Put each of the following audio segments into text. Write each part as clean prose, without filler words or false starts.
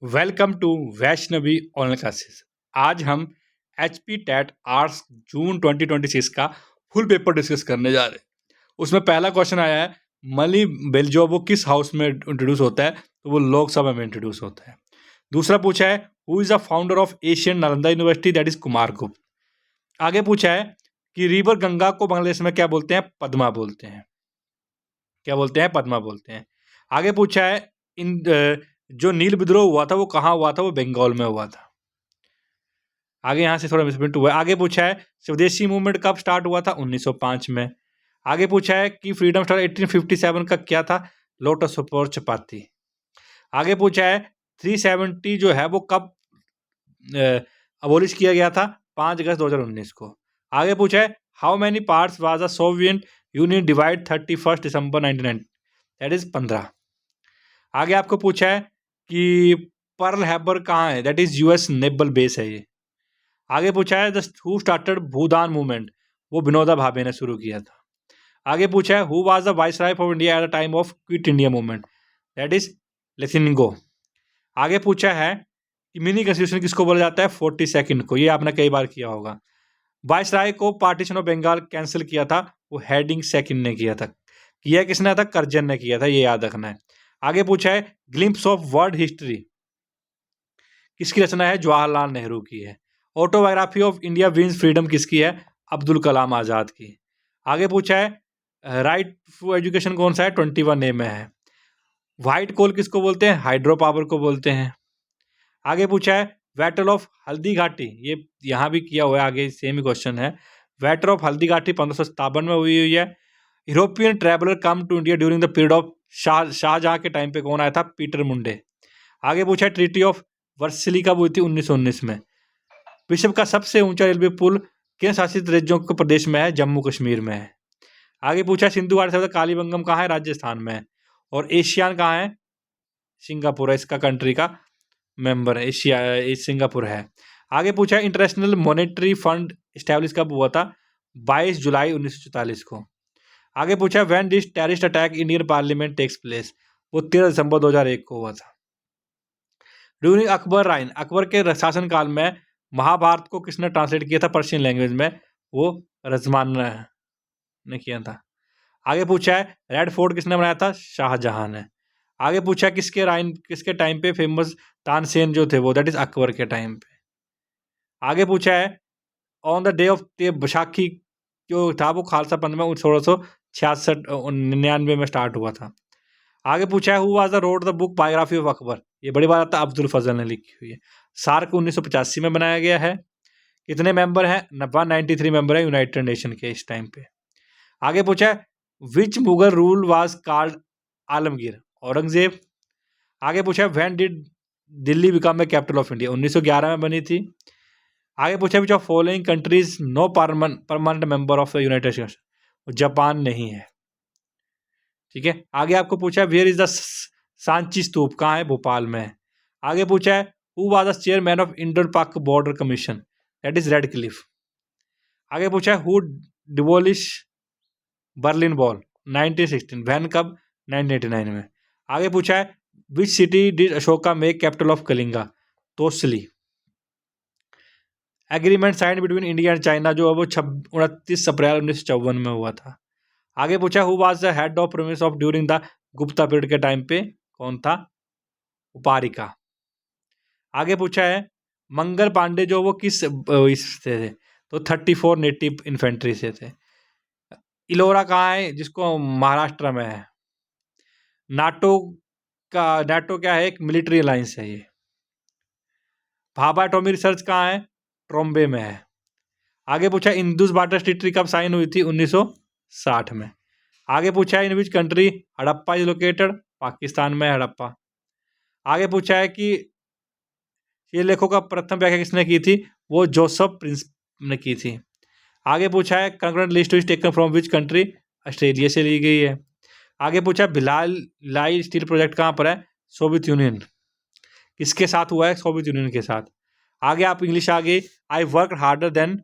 Welcome to Vaishnavi online classes. आज हम H P TET arts June 2026 का फुल पेपर डिस्कस करने जा रहे हैं। उसमें पहला क्वेश्चन आया है, मनी बिल जो वो किस हाउस में इंट्रोड्यूस होता है, तो वो लोकसभा में इंट्रोड्यूस होता है। दूसरा पूछा है, who is the founder of Asian Nalanda university, that is Kumar गुप्त। आगे पूछा है कि रिवर गंगा को बांग्लादेश में क्या बोलते हैं, पद्मा बोलते हैं। क्या बोलते हैं, पद्मा बोलते हैं। आगे पूछा है, इन जो नील विद्रोह हुआ था वो कहाँ हुआ था, वो बंगाल में हुआ था। आगे यहाँ से थोड़ा मिसप्रिंट हुआ है। आगे पूछा है, स्वदेशी मूवमेंट कब स्टार्ट हुआ था, 1905 में। आगे पूछा है कि फ्रीडम स्टार 1857 का क्या था, लोटस और चपाती। आगे पूछा है 370 जो है वो कब अबोलिश किया गया था, 5 अगस्त 2019 को। आगे पूछा है, how many parts was the Soviet union divide 31 December 1990, that is 15। आगे आपको पूछा है कि पर्ल हैबर कहाँ है, that is US naval base है ये। आगे पूछा है, हु स्टार्टेड भूदान मूवमेंट, वो विनोबा भावे ने शुरू किया था। आगे पूछा है, who was the viceroy of India at the time of quit India movement, that is लेसिंगो। आगे पूछा है कि मिनी कॉन्स्टिट्यूशन किसको बोला जाता है, 42nd को, ये आपने कई बार किया होगा। वाइसराय को पार्टीशन ऑफ बंगाल कैंसिल किया था, वो हेडिंग सेकंड ने किया था। किया किसने था, कर्जन ने किया था, ये याद रखना है। आगे पूछा है, ग्लिम्प्स ऑफ वर्ल्ड हिस्ट्री किसकी रचना है, जवाहरलाल नेहरू की है। Autobiography of India wins freedom किसकी है, अब्दुल कलाम आज़ाद की। आगे पूछा है, राइट टू एजुकेशन कौन सा है, 21A में है। व्हाइट कोल किसको बोलते हैं, हाइड्रो पावर को बोलते हैं। आगे पूछा है, बैटल ऑफ हल्दी घाटी, ये यहाँ भी किया हुआ है, आगे सेम ही क्वेश्चन है। बैटल ऑफ हल्दी घाटी 1557 में हुई है। European traveller come to India during the period of Shahjahan के टाइम पे कौन आया था, पीटर मुंडे। आगे पूछा है, ट्रीटी ऑफ वर्सिली कब हुई थी, 1919 में। विश्व का सबसे ऊंचा रेलवे पुल केंद्र शासित राज्यों के प्रदेश में है, जम्मू कश्मीर में है। आगे पूछा, सिंधु घाटी से कालीबंगम कहाँ है, राजस्थान में है। और एशियान कहाँ है, सिंगापुर है, इसका कंट्री का मेंबर है, एशिया सिंगापुर है। आगे पूछा, इंटरनेशनल मॉनेटरी फंड स्टैब्लिश कब हुआ था, 22 जुलाई 1944 को। आगे पूछा, when did terrorist attack Indian parliament takes place, वो 13 दिसंबर 2001 को हुआ था। ड्यूरिंग अकबर राइन, अकबर के शासन काल में महाभारत को किसने ट्रांसलेट किया था पर्शियन लैंग्वेज में, वो रजमान ने किया था। आगे पूछा है, रेड फोर्ट किसने बनाया था, शाहजहां ने। आगे पूछा, किसके टाइम पे फेमस तानसेन जो थे वो, दैट इज अकबर के टाइम पे। आगे पूछा है, on the day of Baisakhi जो था वो खालसा पंथ में 1666-99 में स्टार्ट हुआ था। आगे पूछा है, who was the road the book biography of Akbar, ये बड़ी बात आता है, अब्दुल फजल ने लिखी हुई है। सार्क 1985 में बनाया गया है। कितने मेंबर हैं, 193 मेंबर है यूनाइटेड नेशन के इस टाइम पे। आगे पूछा है, which Mughal rule was called Alamgir, Aurangzeb. आगे पूछा है, when did Delhi become a capital of India, 1911 में बनी थी। आगे पूछा, which of following countries no permanent member of the United States, Japan नहीं है। ठीक है। आगे आपको पूछा, where is the Sanchi Stupa, कहाँ है, भोपाल में है। आगे पूछा है, who was the chairman of Indo Pak border commission, that is Radcliffe. आगे पूछा है, who demolished Berlin wall, 1916, when कब, 1989 में। आगे पूछा है, which city did Ashoka make capital of Kalinga, Tosali. Agreement sign between India and China जो है वो 29 अप्रैल 1954 में हुआ था। आगे पूछा, who was the head of province of during the Gupta period के टाइम पे, कौन था, उपारिका। आगे पूछा है, मंगल पांडे जो वो किस इससे थे, तो 34 नेटिव इन्फेंट्री से थे। इलोरा कहाँ है, जिसको महाराष्ट्र में है। नाटो नाटो क्या है, एक मिलिट्री अलायंस है ये। भाभा एटॉमिक रिसर्च कहाँ है, ट्रोम्बे में है। आगे पूछा, इंदुस वाटर ट्रीटी कब साइन हुई थी, 1960 में। आगे पूछा है, in which country Harappa is located, Pakistan में हड़प्पा। आगे पूछा है कि ये लेखों का प्रथम व्याख्या किसने की थी, वो जोसेफ प्रिंस ने की थी। आगे पूछा है, concurrent list is taken from which country, Australia से ली गई है। आगे पूछा, भिलाई स्टील प्रोजेक्ट कहाँ पर है, सोवियत यूनियन। किसके साथ हुआ है, सोवियत यूनियन के साथ। आगे आप इंग्लिश आ गई, I work harder than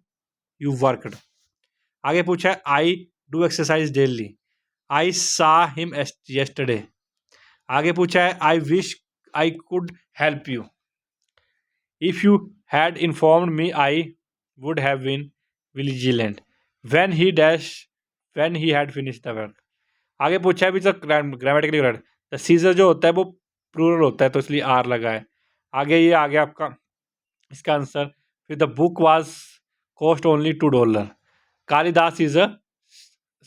you worked. आगे पूछा है, आई डू एक्सरसाइज डेली, आई सा हिम येस्टरडे। आगे पूछा है, I wish I could help you. If you had informed me, I would have been vigilant. When he dash, when he had finished the work. आगे पूछा है, विच grammatically correct. The seizure जो होता है वो प्लूरल होता है, तो इसलिए आर लगा है। आगे ये आ गया आपका इसका आंसर। फिर the book was cost only $2। Kalidas is a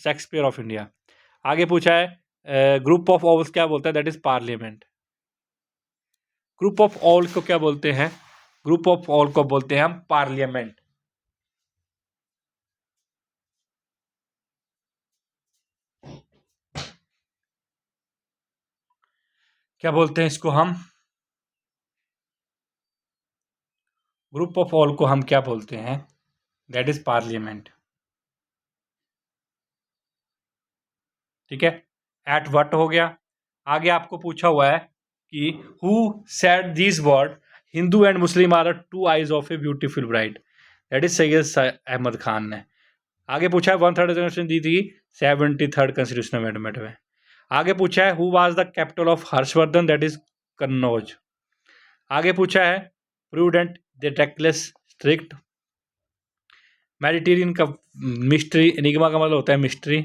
Shakespeare of India. आगे पूछा है ग्रुप ऑफ ऑल्स क्या बोलता है, that is parliament. Group of all को क्या बोलते हैं, ग्रुप ऑफ ऑल को बोलते हैं हम पार्लियामेंट। क्या बोलते हैं इसको हम, ग्रुप ऑफ ऑल को हम क्या बोलते हैं, दैट इज पार्लियामेंट। ठीक है, एट वट हो गया। आगे आपको पूछा हुआ है कि who said this word, Hindu and Muslim are two eyes of a beautiful bride, that is Syed Ahmad Khan ने। आगे पूछा है 1/3 रिजर्वेशन दी थी 73rd कॉन्स्टिट्यूशनल अमेंडमेंट में। आगे पूछा है who was the capital of Harshvardhan, that is Kannauj. आगे पूछा है prudent the reckless strict. Mediterranean का मिस्ट्री, एनिग्मा का मतलब होता है मिस्ट्री।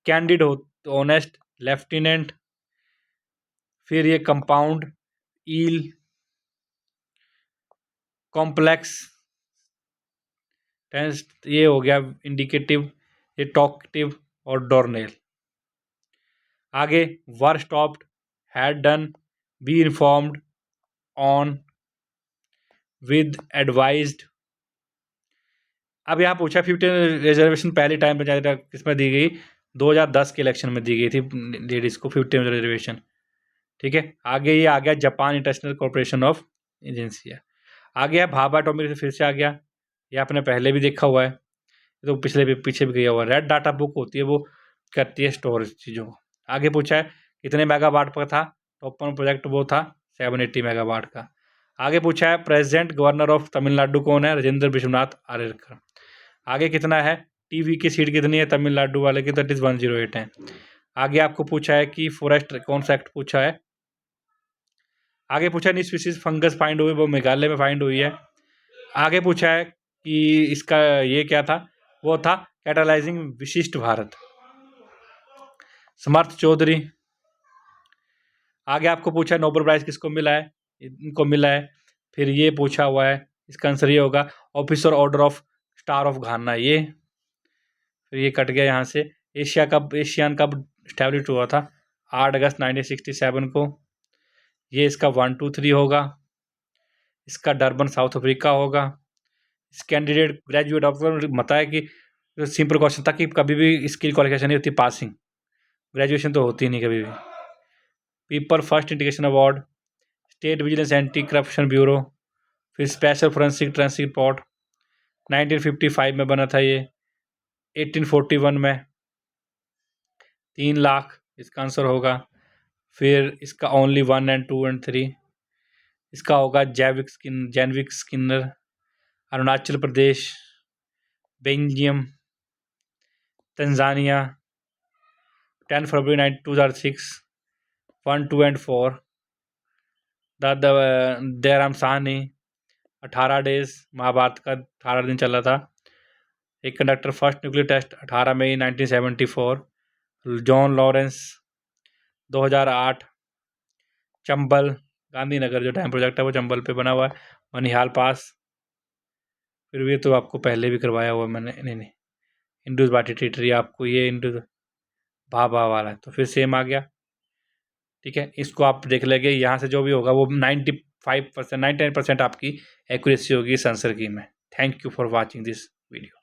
कैंडिड हो ऑनेस्ट, लेफ्टिनेंट। फिर ये कंपाउंड, ईल, कॉम्प्लेक्स, टेंस ये हो गया इंडिकेटिव, ये टॉकटिव और डोरनेल। आगे were stopped, had done, be informed, on, with, advised. अब यहाँ पूछा 15 रिजर्वेशन पहले टाइम पंचायत किसमें दी गई, 2010 के इलेक्शन में दी गई थी लेडीज़ को 15 रिजर्वेशन। ठीक है, आगे ये आ गया Japan international corporation of agency है। आगे है भाभा एटॉमिक से फिर से आ गया, ये आपने पहले भी देखा हुआ है, तो पिछले भी पीछे भी गया हुआ है। रेड डाटा बुक होती है, वो करती है स्टोर चीज़ों को। आगे पूछा है कितने मेगावाट पर था, टॉप वन प्रोजेक्ट वो था 780 मेगावाट का। आगे पूछा है प्रेसिडेंट गवर्नर ऑफ तमिलनाडु कौन है, राजेंद्र विश्वनाथ आर्यकर। आगे कितना है, टीवी की सीट कितनी है तमिलनाडु वाले की, 108 है। आगे आपको पूछा है कि फॉरेस्ट कौन सा एक्ट पूछा है। आगे पूछा है स्पीसीज फंगस फाइंड हुई, वो मेघालय में फाइंड हुई है। आगे पूछा है कि इसका ये क्या था, वो था कैटालाइजिंग विशिष्ट भारत, समर्थ चौधरी। आगे आपको पूछा है नोबेल प्राइज किसको मिला है, इनको मिला है। फिर ये पूछा हुआ है, इसका आंसर ये होगा officer order of star of घाना, ये। फिर ये कट गया यहाँ से। एशियन कप स्टैब्लिश हुआ था 8 अगस्त 1967 को। ये इसका 1, 2, 3 होगा। इसका डरबन साउथ अफ्रीका होगा। इस कैंडिडेट ग्रेजुएट ऑफिसर बताया कि सिंपल क्वेश्चन था कि कभी भी इसकी क्वालिफिकेशन नहीं होती पासिंग, ग्रेजुएशन तो होती नहीं कभी भी। People first indication award, state vigilance anti corruption bureau. फिर स्पेशल फोरेंसिक ट्रेंसिक रिपोर्ट 1955 में बना था ये। 1841 में 3 लाख इसका आंसर होगा। फिर इसका ओनली 1 and 2 and 3 इसका होगा जैनविक Skinner, Arunachal Pradesh, Belgium, Tanzania. 10 फरवरी 2006 1, 2 and 4 दयाराम साहनी 18 डेज, महाभारत का 18 दिन चला था। एक कंडक्टर फर्स्ट न्यूक्लियर टेस्ट 18 मई 1974, जॉन लॉरेंस 2008, चंबल गांधीनगर जो डैम प्रोजेक्ट है वो चंबल पे बना हुआ है, मनिहाल पास। फिर भी तो आपको पहले भी करवाया हुआ मैंने, नहीं इंडस वाटर टेरिटरी, आपको ये इंडस भाभा वाला है, तो फिर सेम आ गया। ठीक है, इसको आप देख लेंगे, यहाँ से जो भी होगा वो 95%, 99% आपकी एक्यूरेसी होगी इस आंसर की में। Thank you for watching this video.